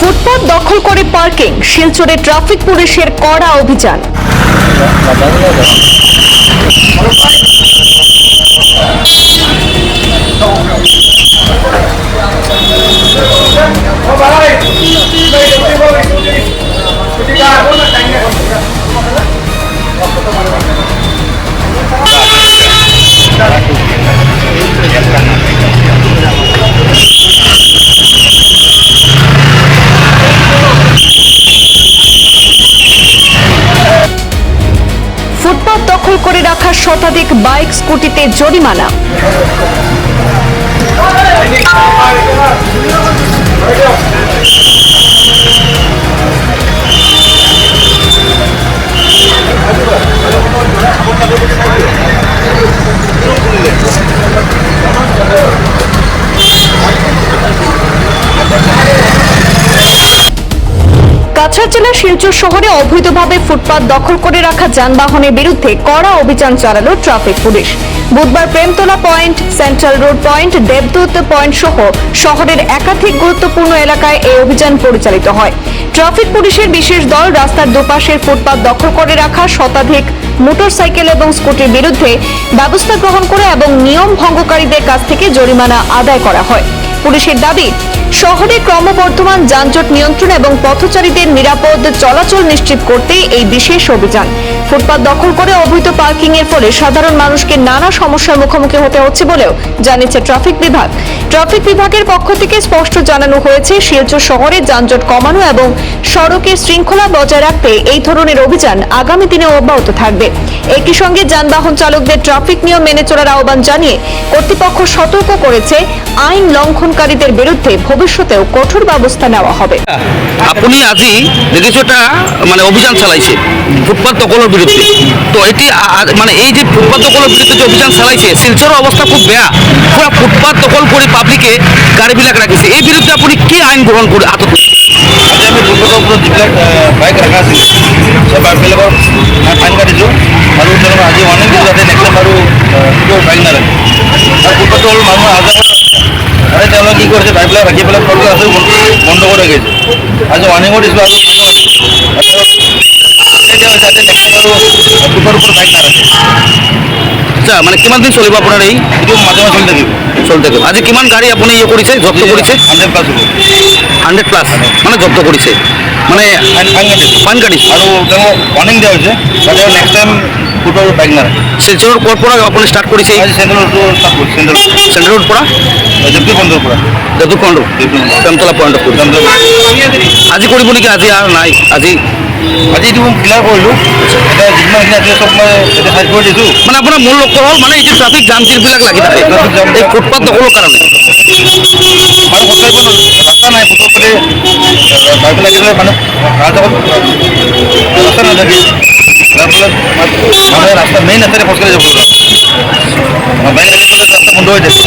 ফুটপাত দখল করে parking, শিলচরে traffic পুলিশের কড়া অভিযান। ফুটপাত দখল করে রাখা শতাধিক বাইক, স্কুটিতে জরিমানা। কাছাড় জেলার শিলচর শহরে অবৈধভাবে ফুটপাত দখল করে রাখা যানবাহনের বিরুদ্ধে কড়া অভিযান চালালো ট্রাফিক পুলিশ। বুধবার Premtala point, central road point, Debdoot point সহ শহরের একাধিক গুরুত্বপূর্ণ এলাকায় এই অভিযান পরিচালিত হয়। ট্রাফিক পুলিশের বিশেষ দল রাস্তার দুপাশের ফুটপাত দখল করে রাখা শতাধিক মোটরসাইকেল এবং স্কুটির বিরুদ্ধে ব্যবস্থা গ্রহণ করে এবং নিয়ম ভঙ্গকারীদের কাছ থেকে জরিমানা আদায় করা হয়। পুলিশের দাবি, শহরে ক্রমবর্ধমান যানজট নিয়ন্ত্রণ এবং পথচারীদের নিরাপদ চলাচল নিশ্চিত করতে এই বিশেষ অভিযান। ফুটপাত দখল করে অবৈধ পার্কিং এর ফলে সাধারণ মানুষকে নানা সমস্যার মুখোমুখি হতে হচ্ছে বলেও জানিয়েছে ট্রাফিক বিভাগ। ট্রাফিক বিভাগের পক্ষ থেকে স্পষ্ট জানানো হয়েছে, শিলচর শহরে যানজট কমানো এবং সড়কের শৃঙ্খলা বজায় রাখতে এই ধরনের অভিযান আগামী দিনেও অব্যাহত থাকবে। একই সঙ্গে যানবাহন চালকদের ট্রাফিক নিয়ম মেনে চলার আহ্বান জানিয়ে কর্তৃপক্ষ সতর্ক করেছে, আইন লঙ্ঘনকারীদের বিরুদ্ধে ভবিষ্যতেও কঠোর ব্যবস্থা নেওয়া হবে। আপনি আজি দেখিছোটা মানে অভিযান চালাইছে ফুটপাত দখলের বিরুদ্ধে। তো এটি মানে এই যে ফুটপাত দখলের বিরুদ্ধে যে অভিযান চালাইছে, শিলচরের অবস্থা খুব বেয়া। পুরা ফুটপাত দখল করে পাব্লিকে গাড়ীবিলাক ৰাখিছে। এই বিরুদ্ধে আপনি কি আইন গ্রহণ করে হাতত লৈছে? আজি আমি ফুটপাতৰ ওপৰত যিবিলাক বাইক ৰখা আছিল, সেই বাইকবিলাকৰ ফাইন কাটিছোঁ আৰু তেওঁলোকক আজি ৱাৰ্ণিং দিছোঁ যাতে নেক্সট টাইম আৰু বাইক নাৰাখে। আৰু ফুটপাতটো হ'ল মানুহ অহা যোৱা আৰু তেওঁলোকে কি কৰিছে, বাইকবিলাক ৰাখি পেলাই ফটো আছে বন্ধ কৰি ৰাখিছে। আজি ৱাৰ্ণিঙো দিছোঁ আৰু যাতে নেক্সট টাইম আৰু ফুটপাতৰ ওপৰত বাইক নাৰাখে। আচ্ছা, মানে কিমান দিন চলিব আপোনাৰ এই? এইটো মাজে মাজে চলি থাকিব। আজি কিমান গাড়ী আপুনি কৰিছে, জব্দ কৰিছে? 100+ হ'ব। 100+ মানে জব্দ কৰিছে, মানে ফাইন কাটিছে আৰু তেওঁক ৱাৰ্ণিং দিয়া হৈছে যাতে নেক্সট টাইম ফুটপাতৰ বাইক নাৰাখে। শিলচৰৰ ক'ৰ পৰা আপুনি ষ্টাৰ্ট কৰিছে? আজি চেণ্ট্ৰেল ৰোডটো ষ্টাৰ্ট কৰিছে। চেণ্ট্ৰেল ৰোড পৰা দেৱদূত পইণ্টৰ পৰা দেৱদূত পইণ্ট, প্ৰেমতলা পইণ্টত কৰিছে। আজি কৰিব নেকি? আজি আৰু নাই? আজি এইটো মই ক্লিয়াৰ কৰিলোঁ। এতিয়া যিমানখিনি আছিলে চব মই এতিয়া সাইড কৰি দিছোঁ। মানে আপোনাৰ মূল লক্ষ্য হ'ল মানে এই যে ট্ৰাফিক জাম যিবিলাক লাগি থাকে এই ফুটপাত দখলৰ কাৰণে। মানুহ খোজ কাঢ়িব ৰাস্তা নাই, ফুটপাতে বাইক লাগিলে মানুহ ৰাস্তা নাথাকে। যাৰ ফলত মানুহে ৰাস্তা মেইন ৰাস্তাতে খোজ কাঢ়ি যাব লগা হয়। বাইক লাগি পেলাই ৰাস্তা বন্ধ হৈ থাকে।